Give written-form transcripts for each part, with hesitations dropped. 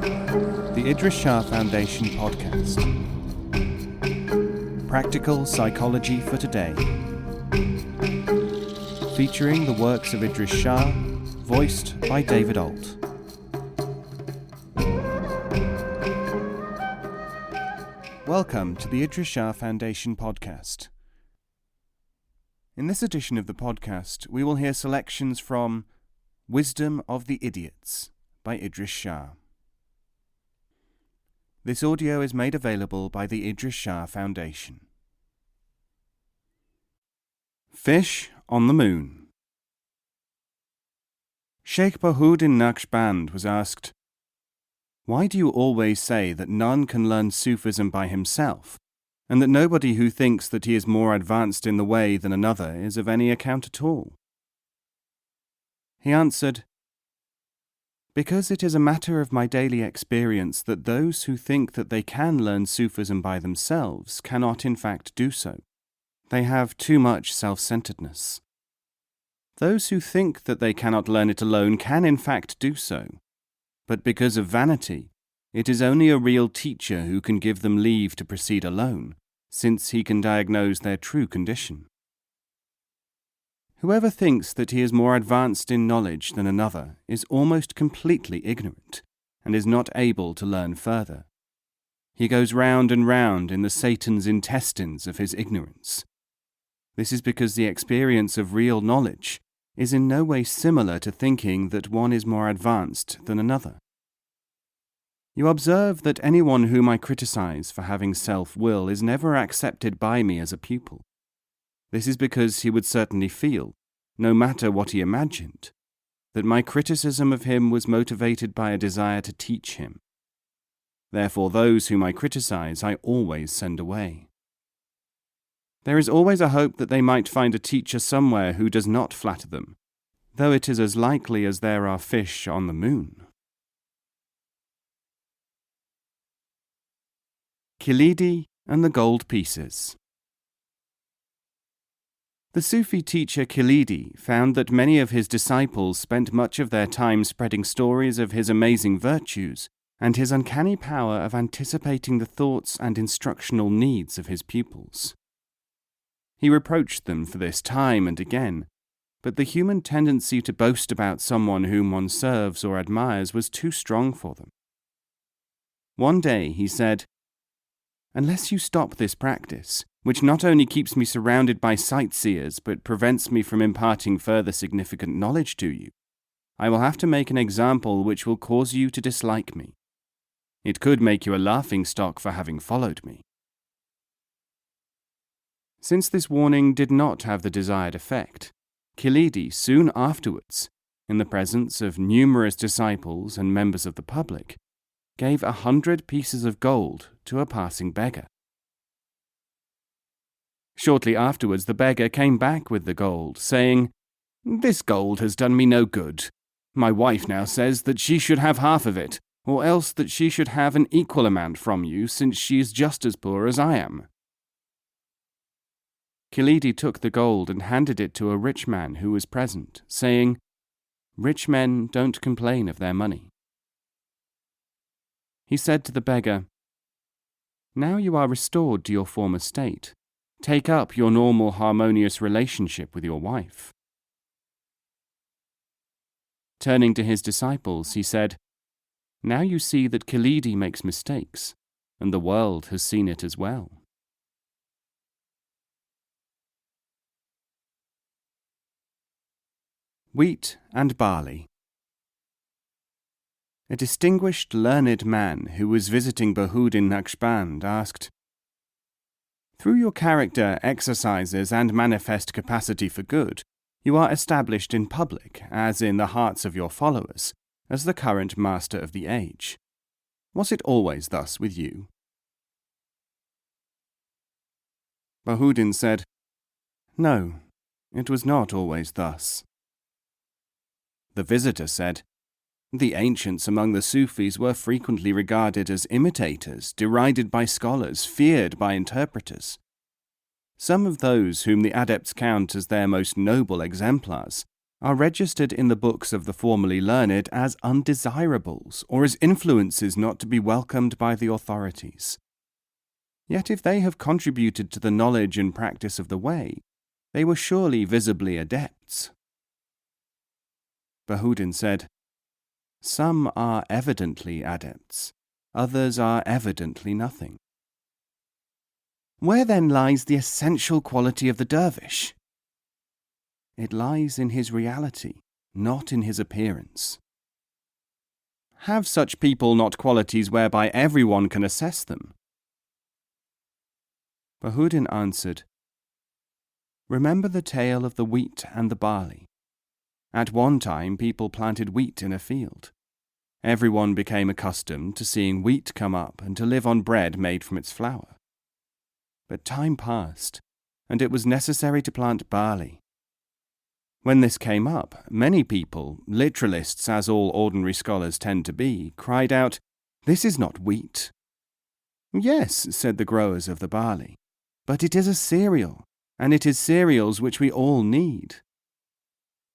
The Idries Shah Foundation podcast. Practical Psychology for Today. Featuring the works of Idries Shah, voiced by David Alt. Welcome to the Idries Shah Foundation podcast. In this edition of the podcast, we will hear selections from Wisdom of the Idiots by Idries Shah. This audio is made available by the Idries Shah Foundation. Fish on the Moon. Sheikh Bahauddin Naqshband was asked, "Why do you always say that none can learn Sufism by himself, and that nobody who thinks that he is more advanced in the way than another is of any account at all?" He answered, "Because it is a matter of my daily experience that those who think that they can learn Sufism by themselves cannot in fact do so. They have too much self-centeredness. Those who think that they cannot learn it alone can in fact do so, but because of vanity, it is only a real teacher who can give them leave to proceed alone, since he can diagnose their true condition. Whoever thinks that he is more advanced in knowledge than another is almost completely ignorant, and is not able to learn further. He goes round and round in the Satan's intestines of his ignorance. This is because the experience of real knowledge is in no way similar to thinking that one is more advanced than another. You observe that anyone whom I criticize for having self-will is never accepted by me as a pupil. This is because he would certainly feel, no matter what he imagined, that my criticism of him was motivated by a desire to teach him. Therefore, those whom I criticize I always send away. There is always a hope that they might find a teacher somewhere who does not flatter them, though it is as likely as there are fish on the moon." Kilidi and the Gold Pieces. The Sufi teacher Kilidi found that many of his disciples spent much of their time spreading stories of his amazing virtues and his uncanny power of anticipating the thoughts and instructional needs of his pupils. He reproached them for this time and again, but the human tendency to boast about someone whom one serves or admires was too strong for them. One day he said, "Unless you stop this practice, which not only keeps me surrounded by sightseers but prevents me from imparting further significant knowledge to you, I will have to make an example which will cause you to dislike me. It could make you a laughingstock for having followed me." Since this warning did not have the desired effect, Kilidi soon afterwards, in the presence of numerous disciples and members of the public, gave 100 pieces of gold to a passing beggar. Shortly afterwards the beggar came back with the gold, saying, "This gold has done me no good. My wife now says that she should have half of it, or else that she should have an equal amount from you, since she is just as poor as I am." Kilidi took the gold and handed it to a rich man who was present, saying, "Rich men don't complain of their money." He said to the beggar, "Now you are restored to your former state. Take up your normal harmonious relationship with your wife." Turning to his disciples, he said, "Now you see that Kilidi makes mistakes, and the world has seen it as well." Wheat and Barley. A distinguished learned man who was visiting Bahauddin Naqshband asked, "Through your character, exercises, and manifest capacity for good, you are established in public, as in the hearts of your followers, as the current master of the age. Was it always thus with you?" Bahauddin said, "No, it was not always thus." The visitor said, "The ancients among the Sufis were frequently regarded as imitators, derided by scholars, feared by interpreters. Some of those whom the adepts count as their most noble exemplars are registered in the books of the formerly learned as undesirables or as influences not to be welcomed by the authorities. Yet if they have contributed to the knowledge and practice of the way, they were surely visibly adepts. Bahudin said, "Some are evidently adepts, others are evidently nothing." Where then lies the essential quality of the dervish? It lies in his reality, not in his appearance. Have such people not qualities whereby everyone can assess them? Bahudin answered, "Remember the tale of the wheat and the barley. At one time people planted wheat in a field. Everyone became accustomed to seeing wheat come up and to live on bread made from its flour. But time passed, and it was necessary to plant barley. When this came up, many people, literalists as all ordinary scholars tend to be, cried out, 'This is not wheat.' 'Yes,' said the growers of the barley, 'but it is a cereal, and it is cereals which we all need.'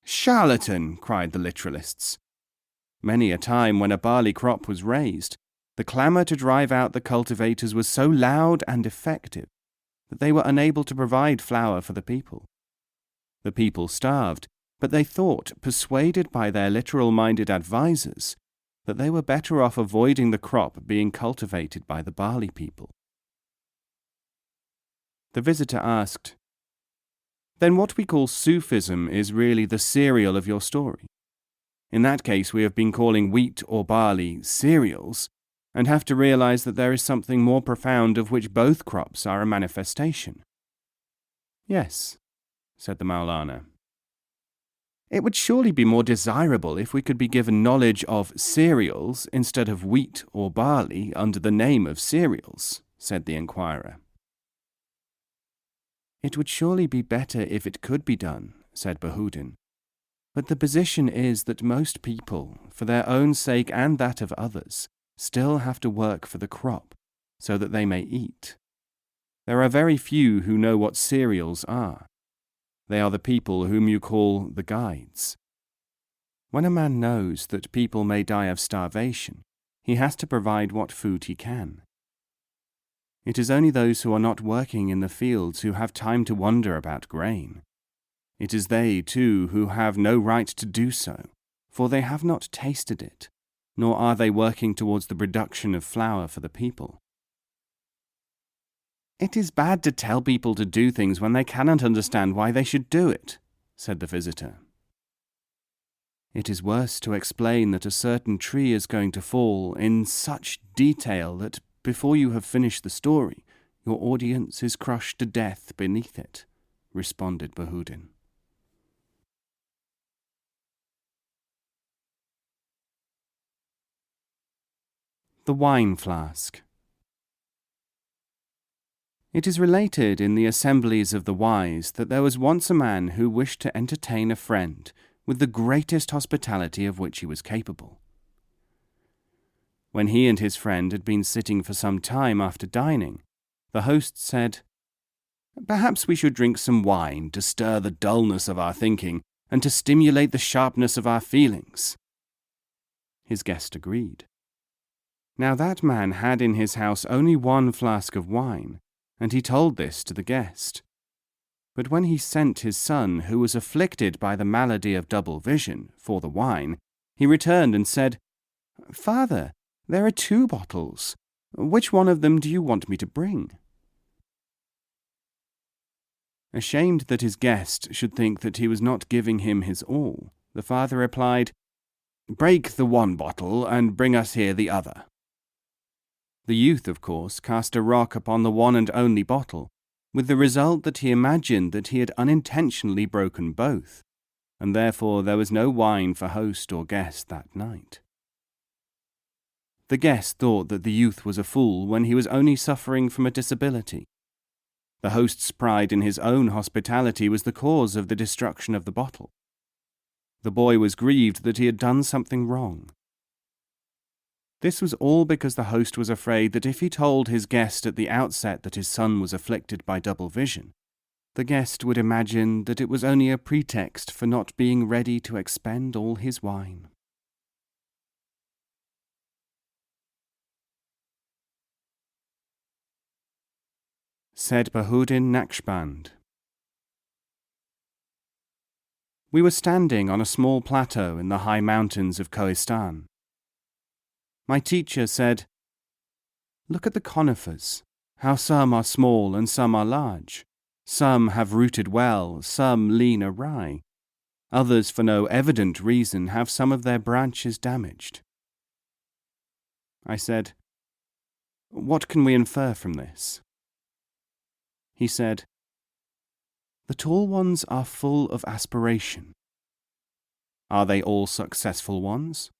'Charlatan!' cried the literalists. Many a time when a barley crop was raised, the clamour to drive out the cultivators was so loud and effective that they were unable to provide flour for the people. The people starved, but they thought, persuaded by their literal-minded advisers, that they were better off avoiding the crop being cultivated by the barley people." The visitor asked, "Then what we call Sufism is really the cereal of your story? In that case we have been calling wheat or barley cereals, and have to realize that there is something more profound of which both crops are a manifestation." "Yes," said the Maulana. "It would surely be more desirable if we could be given knowledge of cereals instead of wheat or barley under the name of cereals," said the inquirer. "It would surely be better if it could be done," said Bahudin. "But the position is that most people, for their own sake and that of others, still have to work for the crop, so that they may eat. There are very few who know what cereals are. They are the people whom you call the guides. When a man knows that people may die of starvation, he has to provide what food he can. It is only those who are not working in the fields who have time to wonder about grain. It is they, too, who have no right to do so, for they have not tasted it, nor are they working towards the production of flour for the people." "It is bad to tell people to do things when they cannot understand why they should do it," said the visitor. "It is worse to explain that a certain tree is going to fall in such detail that before you have finished the story, your audience is crushed to death beneath it," responded Bahudin. The Wine Flask. It is related in the assemblies of the wise that there was once a man who wished to entertain a friend with the greatest hospitality of which he was capable. When he and his friend had been sitting for some time after dining, the host said, "Perhaps we should drink some wine to stir the dullness of our thinking and to stimulate the sharpness of our feelings." His guest agreed. Now that man had in his house only one flask of wine, and he told this to the guest. But when he sent his son, who was afflicted by the malady of double vision, for the wine, he returned and said, "Father, there are 2 bottles. Which one of them do you want me to bring?" Ashamed that his guest should think that he was not giving him his all, the father replied, "Break the one bottle and bring us here the other." The youth, of course, cast a rock upon the one and only bottle, with the result that he imagined that he had unintentionally broken both, and therefore there was no wine for host or guest that night. The guest thought that the youth was a fool when he was only suffering from a disability. The host's pride in his own hospitality was the cause of the destruction of the bottle. The boy was grieved that he had done something wrong. This was all because the host was afraid that if he told his guest at the outset that his son was afflicted by double vision, the guest would imagine that it was only a pretext for not being ready to expend all his wine. Said Bahuddin Naqshband. We were standing on a small plateau in the high mountains of Kohistan. My teacher said, "Look at the conifers, how some are small and some are large. Some have rooted well, some lean awry. Others, for no evident reason, have some of their branches damaged." I said, "What can we infer from this?" He said, "The tall ones are full of aspiration." Are they all successful ones?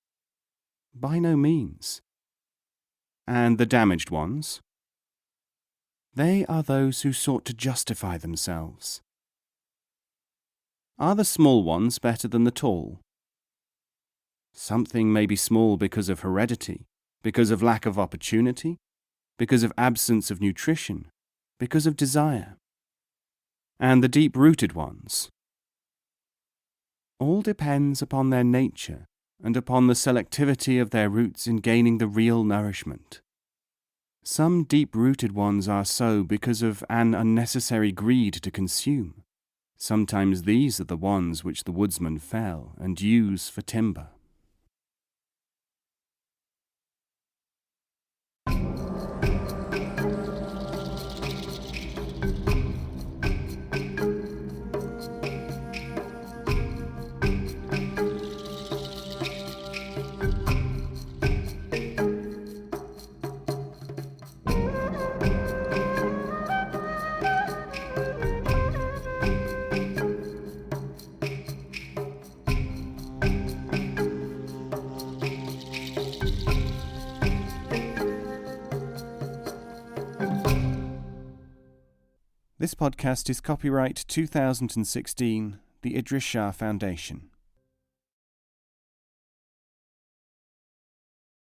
By no means. And the damaged ones? They are those who sought to justify themselves. Are the small ones better than the tall? Something may be small because of heredity, because of lack of opportunity, because of absence of nutrition, because of desire. And the deep-rooted ones? All depends upon their nature and upon the selectivity of their roots in gaining the real nourishment. Some deep-rooted ones are so because of an unnecessary greed to consume. Sometimes these are the ones which the woodsman fell and use for timber. This podcast is copyright 2016, the Idries Shah Foundation.